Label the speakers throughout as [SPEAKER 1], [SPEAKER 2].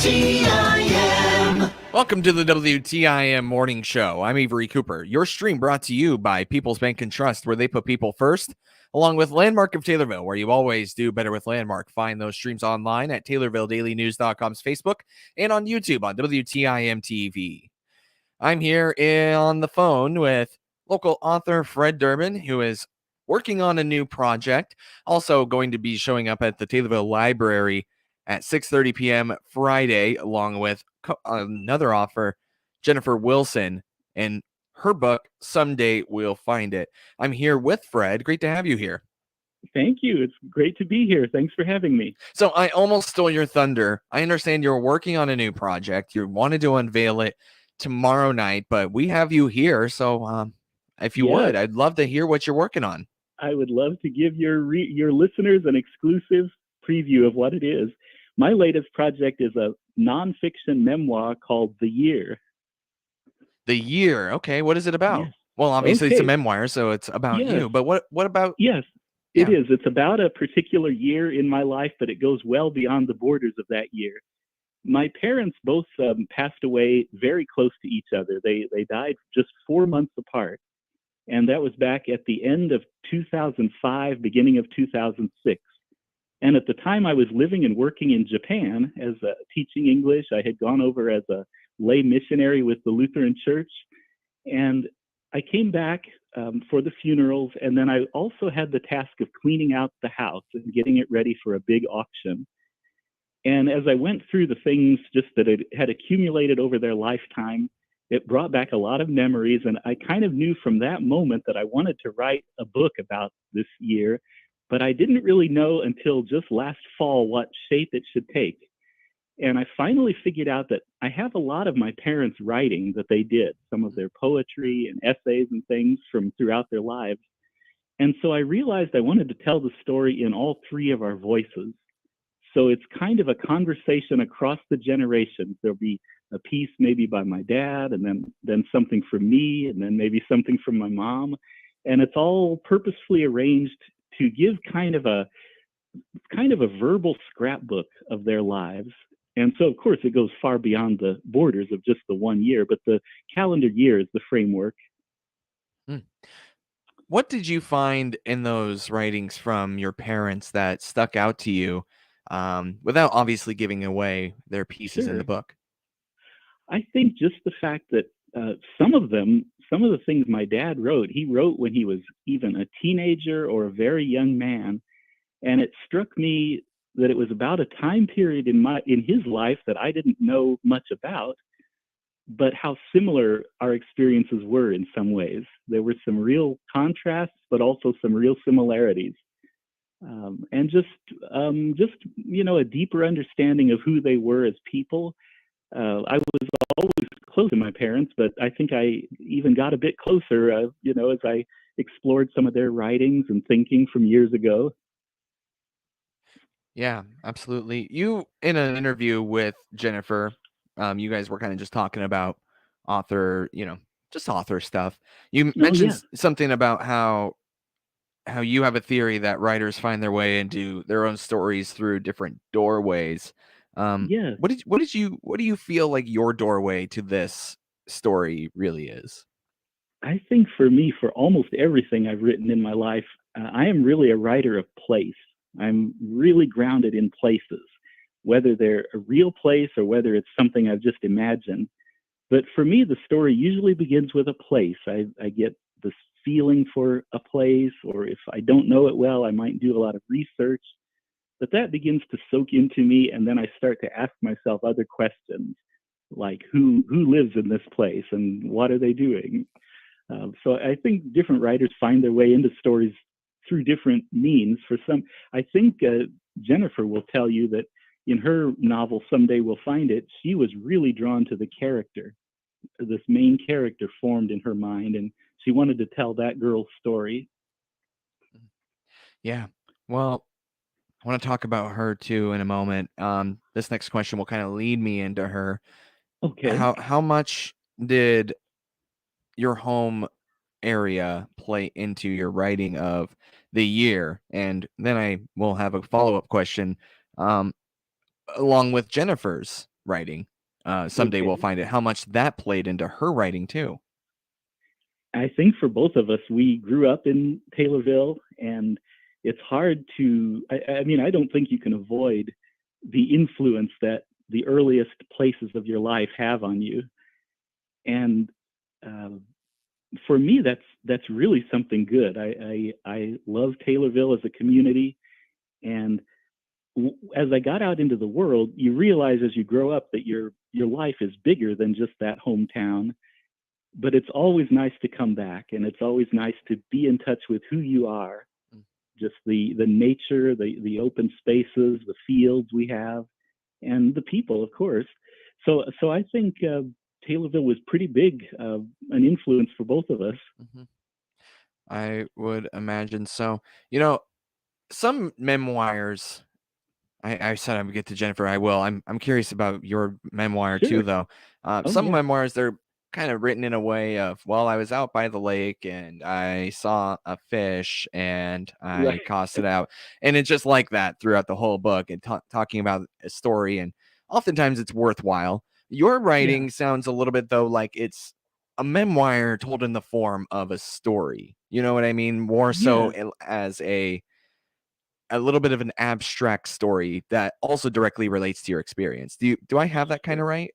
[SPEAKER 1] WTIM.
[SPEAKER 2] Welcome to the WTIM Morning Show. I'm Avery Cooper. Your stream brought to you by People's Bank and Trust, where they put people first, along with Landmark of Taylorville, where you always do better with Landmark. Find those streams online at TaylorvilleDailyNews.com's Facebook and on YouTube on WTIM TV. I'm here on the phone with local author Fred Durbin, who is working on a new project, also going to be showing up at the Taylorville Library at 6:30 p.m. Friday, along with another author, Jennifer Wilson, and her book, Someday We'll Find It. I'm here with Fred. Great to have you here.
[SPEAKER 3] Thank you. It's great to be here. Thanks for having me.
[SPEAKER 2] So I almost stole your thunder. I understand you're working on a new project. You wanted to unveil it tomorrow night, but we have you here. So if you would, I'd love to hear what you're working on.
[SPEAKER 3] I would love to give your listeners an exclusive preview of what it is. My latest project is a nonfiction memoir called The Year.
[SPEAKER 2] The Year. Okay. What is it about?
[SPEAKER 3] Yes.
[SPEAKER 2] Well, obviously it's a memoir, so it's about you. But what about?
[SPEAKER 3] Yes, it is. It's about a particular year in my life, but it goes well beyond the borders of that year. My parents both passed away very close to each other. They died just 4 months apart. And that was back at the end of 2005, beginning of 2006. And at the time I was living and working in Japan as teaching English. I had gone over as a lay missionary with the Lutheran Church. And I came back for the funerals. And then I also had the task of cleaning out the house and getting it ready for a big auction. And as I went through the things just that had accumulated over their lifetime, it brought back a lot of memories. And I kind of knew from that moment that I wanted to write a book about this year, but I didn't really know until just last fall what shape it should take. And I finally figured out that I have a lot of my parents' writing that they did, some of their poetry and essays and things from throughout their lives. And so I realized I wanted to tell the story in all three of our voices. So it's kind of a conversation across the generations. There'll be a piece maybe by my dad, and then something from me, and then maybe something from my mom. And it's all purposefully arranged to give kind of a verbal scrapbook of their lives. And so, of course, it goes far beyond the borders of just the 1 year, but the calendar year is the framework.
[SPEAKER 2] What did you find in those writings from your parents that stuck out to you, without obviously giving away their pieces in the book?
[SPEAKER 3] I think just the fact that some of the things my dad wrote, he wrote when he was even a teenager or a very young man. And it struck me that it was about a time period in his life that I didn't know much about, but how similar our experiences were in some ways. There were some real contrasts, but also some real similarities. And just a deeper understanding of who they were as people. I was always close to my parents, but I think I even got a bit closer, as I explored some of their writings and thinking from years ago.
[SPEAKER 2] Yeah, absolutely. You, in an interview with Jennifer, you guys were kind of just talking about author stuff. You mentioned something about how you have a theory that writers find their way into their own stories through different doorways. What do you feel like your doorway to this story really is?
[SPEAKER 3] I think for me, for almost everything I've written in my life, I am really a writer of place. I'm really grounded in places, whether they're a real place or whether it's something I've just imagined. But for me, the story usually begins with a place. I get this feeling for a place, or if I don't know it well, I might do a lot of research. But that begins to soak into me, and then I start to ask myself other questions, like who lives in this place and what are they doing? So I think different writers find their way into stories through different means. For some, I think Jennifer will tell you that in her novel, Someday We'll Find It, she was really drawn to the character. This main character formed in her mind, and she wanted to tell that girl's story.
[SPEAKER 2] Yeah. Well, I want to talk about her too in a moment. This next question will kind of lead me into her.
[SPEAKER 3] Okay.
[SPEAKER 2] How much did your home area play into your writing of The Year? And then I will have a follow-up question along with Jennifer's writing. Someday we'll
[SPEAKER 3] Okay.
[SPEAKER 2] find it. How much that played into her writing too.
[SPEAKER 3] I think for both of us, we grew up in Taylorville, and it's hard to. I mean, I don't think you can avoid the influence that the earliest places of your life have on you. And um, for me, that's really something good. I love Taylorville as a community, and as I got out into the world, you realize as you grow up that your life is bigger than just that hometown. But it's always nice to come back, and it's always nice to be in touch with who you are. Just the nature, the open spaces, the fields we have, and the people, of course. So I think Taylorville was pretty big, an influence for both of us.
[SPEAKER 2] Mm-hmm. I would imagine so. You know, some memoirs. I said I would get to Jennifer. I will. I'm curious about your memoir too,
[SPEAKER 3] Sure.
[SPEAKER 2] though.
[SPEAKER 3] Oh
[SPEAKER 2] Some
[SPEAKER 3] yeah.
[SPEAKER 2] memoirs they're kind of written in a way of, well, I was out by the lake and I saw a fish and I
[SPEAKER 3] Right.
[SPEAKER 2] tossed it out, and it's just like that throughout the whole book and talking about a story, and oftentimes it's worthwhile. Your
[SPEAKER 3] Yeah.
[SPEAKER 2] writing sounds a little bit though like it's a memoir told in the form of a story. You know what I mean? More so
[SPEAKER 3] Yeah.
[SPEAKER 2] as a little bit of an abstract story that also directly relates to your experience. Do I have that kind
[SPEAKER 3] Sure.
[SPEAKER 2] of right?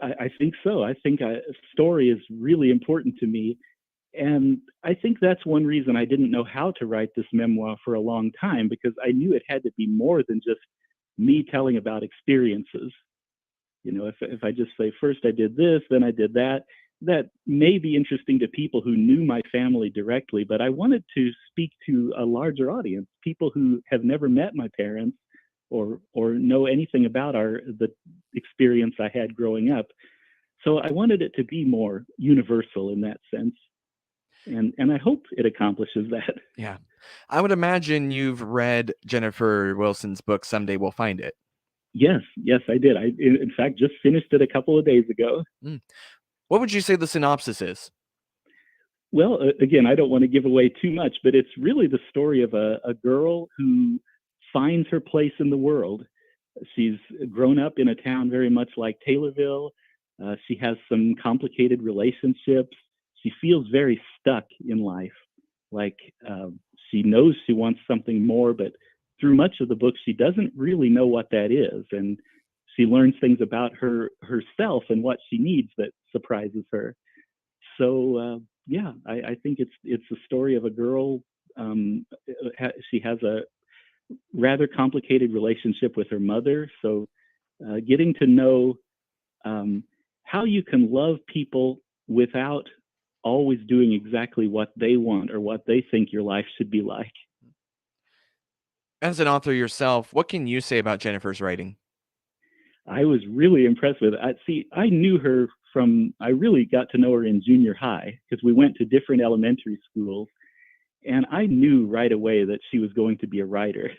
[SPEAKER 3] I think so. I think story is really important to me. And I think that's one reason I didn't know how to write this memoir for a long time, because I knew it had to be more than just me telling about experiences. You know, if I just say first I did this, then I did that, that may be interesting to people who knew my family directly, but I wanted to speak to a larger audience, people who have never met my parents or know anything about the experience I had growing up. So I wanted it to be more universal in that sense, and I hope it accomplishes that.
[SPEAKER 2] Yeah. I would imagine you've read Jennifer Wilson's book, Someday We'll Find It.
[SPEAKER 3] Yes, yes, I did. In fact, just finished it a couple of days ago.
[SPEAKER 2] Mm. What would you say the synopsis is?
[SPEAKER 3] Well, again, I don't want to give away too much, but it's really the story of a girl who finds her place in the world. She's grown up in a town very much like Taylorville. She has some complicated relationships. She feels very stuck in life. Like she knows she wants something more, but through much of the book, she doesn't really know what that is. And she learns things about herself and what she needs that surprises her. So yeah, I think it's the story of a girl. She has a rather complicated relationship with her mother. So getting to know um, how you can love people without always doing exactly what they want or what they think your life should be like.
[SPEAKER 2] As an author yourself, what can you say about Jennifer's writing?
[SPEAKER 3] I was really impressed with it. I knew her from, I really got to know her in junior high because we went to different elementary schools. And I knew right away that she was going to be a writer.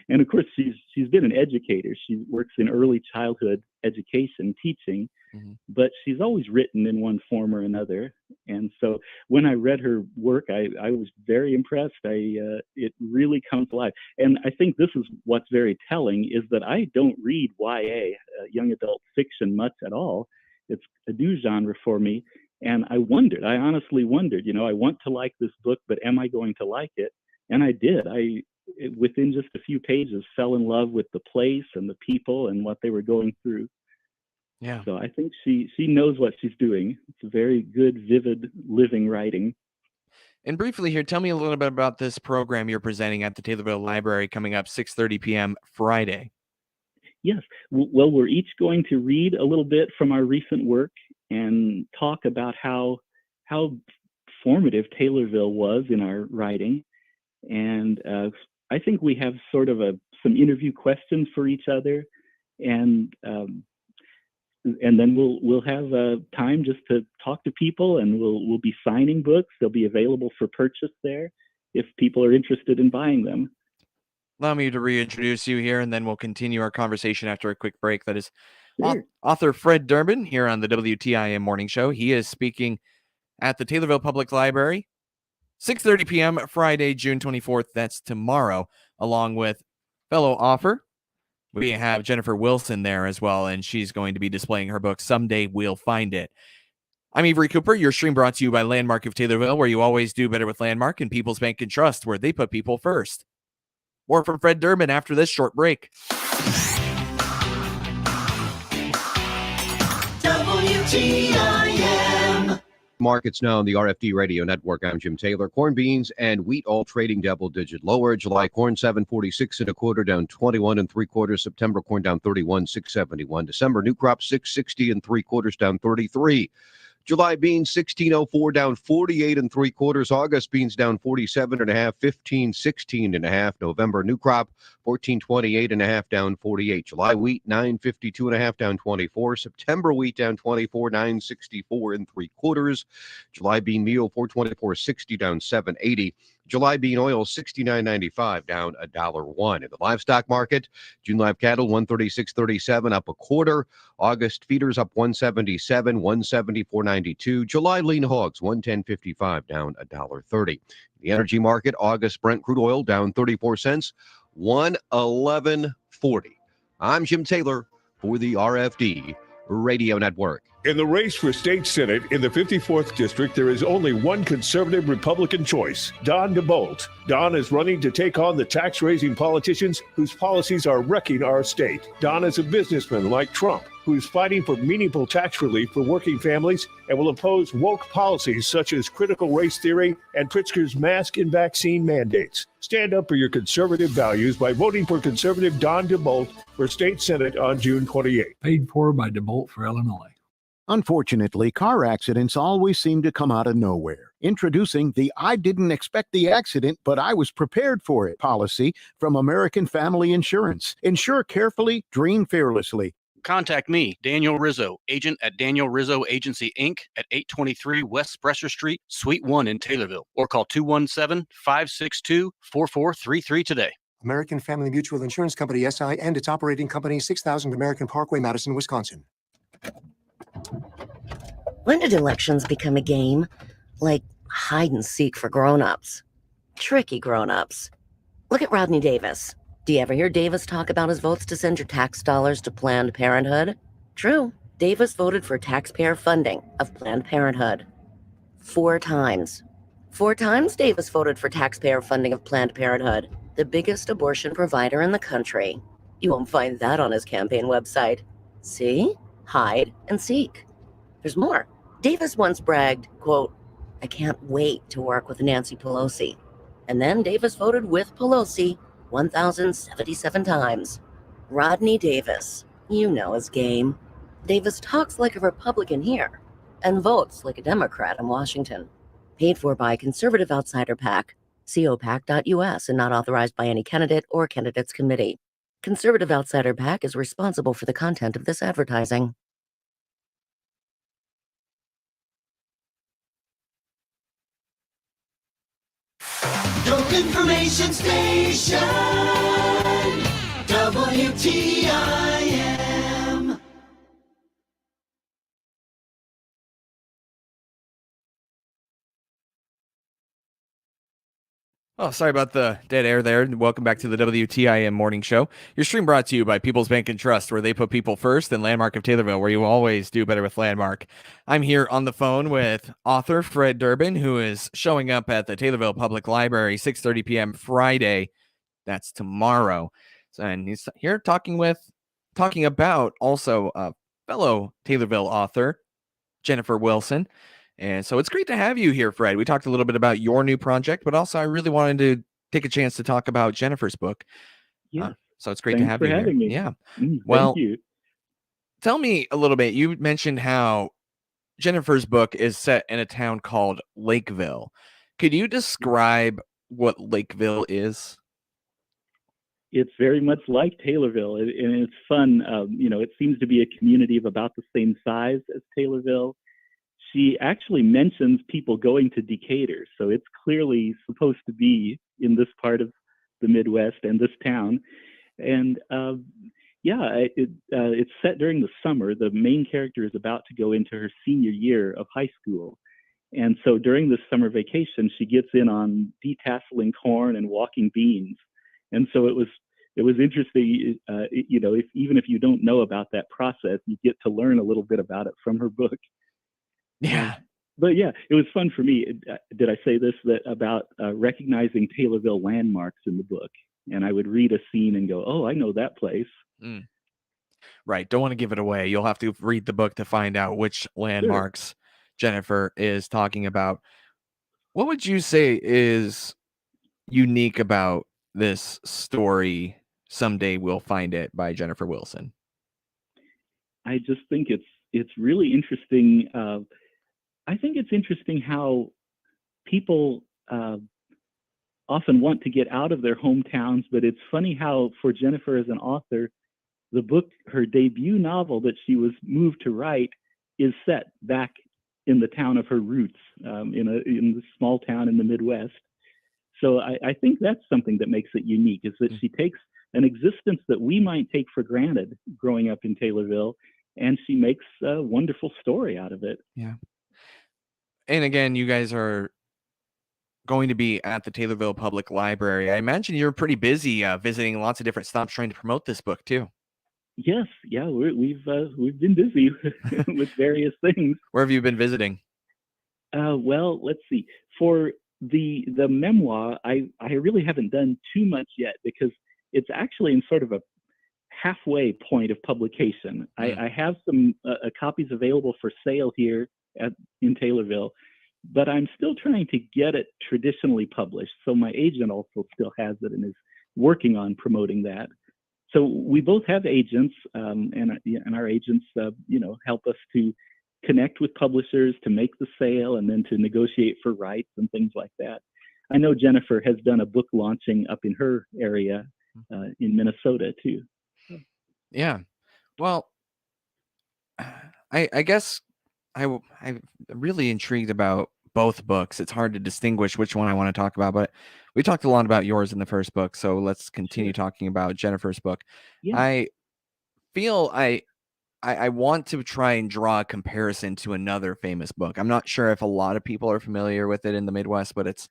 [SPEAKER 3] And of course, she's been an educator. She works in early childhood education, teaching,
[SPEAKER 2] Mm-hmm.
[SPEAKER 3] but she's always written in one form or another. And so when I read her work, I was very impressed. It really comes alive. And I think this is what's very telling is that I don't read YA, young adult fiction, much at all. It's a new genre for me. And I honestly wondered, I want to like this book, but am I going to like it? And I did. Within just a few pages, fell in love with the place and the people and what they were going through.
[SPEAKER 2] Yeah.
[SPEAKER 3] So I think she knows what she's doing. It's a very good, vivid, living writing.
[SPEAKER 2] And briefly here, tell me a little bit about this program you're presenting at the Taylorville Library coming up 6:30 p.m. Friday.
[SPEAKER 3] Yes. Well, we're each going to read a little bit from our recent work and talk about how formative Taylorville was in our writing. And I think we have sort of some interview questions for each other, and and then we'll have time just to talk to people, and we'll be signing books. They'll be available for purchase there if people are interested in buying them.
[SPEAKER 2] Allow me to reintroduce you here, and then we'll continue our conversation after a quick break. That is
[SPEAKER 3] Sure.
[SPEAKER 2] author Fred Durbin here on the WTIM Morning Show. He is speaking at the Taylorville Public Library, 6:30 p.m. Friday, June 24th. That's tomorrow, along with fellow author We have Jennifer Wilson there as well, and she's going to be displaying her book, Someday We'll Find It. I'm Avery Cooper. Your stream brought to you by Landmark of Taylorville, where you always do better with Landmark, and People's Bank and Trust, where they put people first. More from Fred Durbin after this short break.
[SPEAKER 1] WTIM. Markets now on the RFD Radio Network. I'm Jim Taylor. Corn, beans, and wheat all trading double-digit lower. July corn 7.46 1/4, down 21 3/4. September corn down 31 6.71. December new crop 6.60 3/4, down 33. July beans 16.04, down 48 3/4. August beans down 47.5, 15.16.5. November new crop 14.28.5, down 48. July wheat 9.52.5, down 24. September wheat down 24, 9.64 3/4. July bean meal 424.60, down 7.80. July bean oil 69.95, down $1.01. In the livestock market, June live cattle 136.37, up 1/4. August feeders up 177, 174.92. July lean hogs 110.55, down $1.30. The energy market, August Brent crude oil down 34 cents, 111.40. I'm Jim Taylor for the RFD Radio Network.
[SPEAKER 4] In the race for state senate in the 54th district, there is only one conservative Republican choice, Don DeBolt. Don is running to take on the tax-raising politicians whose policies are wrecking our state. Don is a businessman like Trump, who's fighting for meaningful tax relief for working families and will oppose woke policies such as critical race theory and Pritzker's mask and vaccine mandates. Stand up for your conservative values by voting for conservative Don DeBolt for state senate on June 28th.
[SPEAKER 5] Paid for by DeBolt for Illinois.
[SPEAKER 6] Unfortunately, car accidents always seem to come out of nowhere. Introducing the I didn't expect the accident, but I was prepared for it policy from American Family Insurance. Insure carefully, dream fearlessly.
[SPEAKER 7] Contact me, Daniel Rizzo, agent at Daniel Rizzo Agency, Inc. at 823 West Spresser Street, Suite 1 in Taylorville, or call 217-562-4433 today.
[SPEAKER 8] American Family Mutual Insurance Company, SI, and its operating company, 6000 American Parkway, Madison, Wisconsin.
[SPEAKER 9] When did elections become a game? Like hide and seek for grown-ups. Tricky grown-ups. Look at Rodney Davis. Do you ever hear Davis talk about his votes to send your tax dollars to Planned Parenthood? True. Davis voted for taxpayer funding of Planned Parenthood. 4 times. 4 times Davis voted for taxpayer funding of Planned Parenthood, the biggest abortion provider in the country. You won't find that on his campaign website. See? Hide and seek. There's more. Davis once bragged, quote, "I can't wait to work with Nancy Pelosi." And then Davis voted with Pelosi 1,077 times. Rodney Davis. You know his game. Davis talks like a Republican here and votes like a Democrat in Washington. Paid for by Conservative Outsider PAC, copac.us, and not authorized by any candidate or candidates committee. Conservative Outsider PAC is responsible for the content of this advertising.
[SPEAKER 1] Your information station, WTIM.
[SPEAKER 2] Oh, sorry about the dead air there. Welcome back to the WTIM Morning Show. Your stream brought to you by People's Bank and Trust, where they put people first, and Landmark of Taylorville, where you always do better with Landmark. I'm here on the phone with author Fred Durbin, who is showing up at the Taylorville Public Library 6:30 p.m. Friday. That's tomorrow. And he's here talking about also a fellow Taylorville author, Jennifer Wilson. And so it's great to have you here, Fred. We talked a little bit about your new project, but also I really wanted to take a chance to talk about Jennifer's book.
[SPEAKER 3] Yeah.
[SPEAKER 2] So it's great to have you here.
[SPEAKER 3] Having me.
[SPEAKER 2] Yeah.
[SPEAKER 3] Thank you.
[SPEAKER 2] Tell me a little bit. You mentioned how Jennifer's book is set in a town called Lakeville. Could you describe what Lakeville is?
[SPEAKER 3] It's very much like Taylorville, and it's fun. It seems to be a community of about the same size as Taylorville. She actually mentions people going to Decatur, so it's clearly supposed to be in this part of the Midwest and this town. And it's set during the summer. The main character is about to go into her senior year of high school. And so during this summer vacation, she gets in on detasseling corn and walking beans. And so it was it was interesting. Even if you don't know about that process, you get to learn a little bit about it from her book.
[SPEAKER 2] Yeah.
[SPEAKER 3] But yeah, it was fun for me. Did I say this about recognizing Taylorville landmarks in the book? And I would read a scene and go, "Oh, I know that place."
[SPEAKER 2] Mm. Right. Don't want to give it away. You'll have to read the book to find out which landmarks Jennifer is talking about. What would you say is unique about this story, Someday We'll Find It, by Jennifer Wilson?
[SPEAKER 3] I just think it's really interesting. I think it's interesting how people often want to get out of their hometowns, but it's funny how for Jennifer as an author, the book, her debut novel that she was moved to write, is set back in the town of her roots, in the small town in the Midwest. So I think that's something that makes it unique, is that she takes an existence that we might take for granted growing up in Taylorville, and she makes a wonderful story out of it.
[SPEAKER 2] Yeah. And again, you guys are going to be at the Taylorville Public Library. I imagine you're pretty busy visiting lots of different stops trying to promote this book too.
[SPEAKER 3] Yes, yeah, we've been busy with various things.
[SPEAKER 2] Where have you been visiting?
[SPEAKER 3] Well, let's see. For the memoir, I really haven't done too much yet because it's actually in sort of a halfway point of publication. I have some copies available for sale here in Taylorville, but I'm still trying to get it traditionally published. So my agent also still has it and is working on promoting that. So we both have agents, and our agents, help us to connect with publishers to make the sale and then to negotiate for rights and things like that. I know Jennifer has done a book launching up in her area in Minnesota too.
[SPEAKER 2] Yeah. Well, I guess I'm really intrigued about both books. It's hard to distinguish which one I want to talk about, but we talked a lot about yours in the first book, so let's continue talking about Jennifer's book.
[SPEAKER 3] Yeah.
[SPEAKER 2] I feel I want to try and draw a comparison to another famous book. I'm not sure if a lot of people are familiar with it in the Midwest, but it's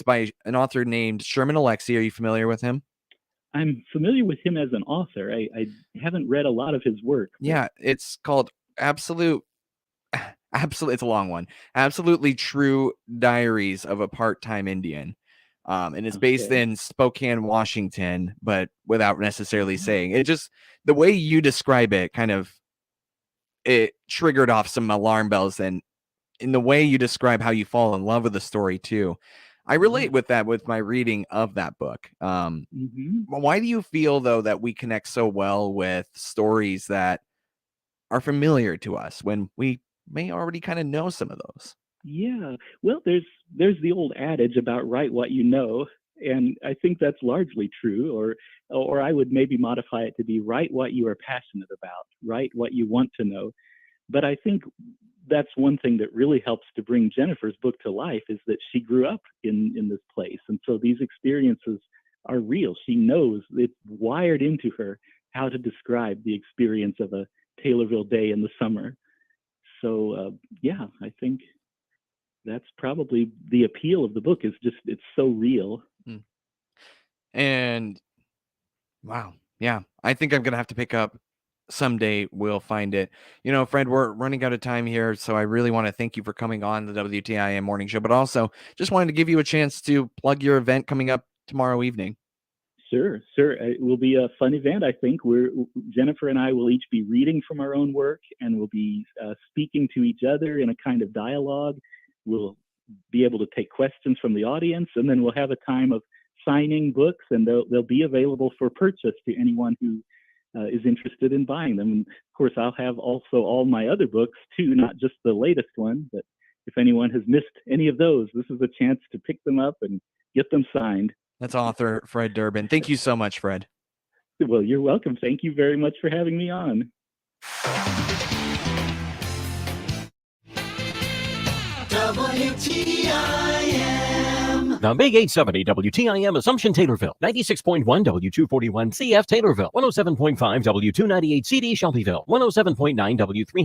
[SPEAKER 2] by an author named Sherman Alexie. Are you familiar with him? I'm
[SPEAKER 3] familiar with him as an author. I haven't read a lot of his work.
[SPEAKER 2] Yeah, it's called Absolute, it's a long one. Absolutely True Diaries of a Part-Time Indian. And it's based in Spokane, Washington, but without necessarily saying it. Just the way you describe it, it triggered off some alarm bells. And in the way you describe how you fall in love with the story too, I relate with that with my reading of that book. Why do you feel though that we connect so well with stories that are familiar to us when we may already kind of know some of those?
[SPEAKER 3] Yeah, well, there's the old adage about write what you know, and I think that's largely true. Or I would maybe modify it to be write what you are passionate about, write what you want to know. But I think that's one thing that really helps to bring Jennifer's book to life is that she grew up in this place, and so these experiences are real. She knows, it's wired into her how to describe the experience of a Taylorville day in the summer. So yeah, I think that's probably the appeal of the book, is just it's so real.
[SPEAKER 2] And wow, yeah, I think I'm gonna have to pick up Someday We'll Find It. Fred, we're running out of time here, so I really want to thank you for coming on the WTIM morning show, but also just wanted to give you a chance to plug your event coming up tomorrow evening.
[SPEAKER 3] Sure. It will be a fun event. I think Jennifer and I will each be reading from our own work, and we'll be speaking to each other in a kind of dialogue. We'll be able to take questions from the audience, and then we'll have a time of signing books, and they'll be available for purchase to anyone who is interested in buying them. And of course, I'll have also all my other books too, not just the latest one, but if anyone has missed any of those, this is a chance to pick them up and get them signed.
[SPEAKER 2] That's author Fred Durbin. Thank you so much, Fred.
[SPEAKER 3] Well, you're welcome. Thank you very much for having me on.
[SPEAKER 10] WTIM. The Big 870 WTIM Assumption Taylorville, 96.1 W241 CF Taylorville, 107.5 W298 CD Shelbyville, 107.9 W3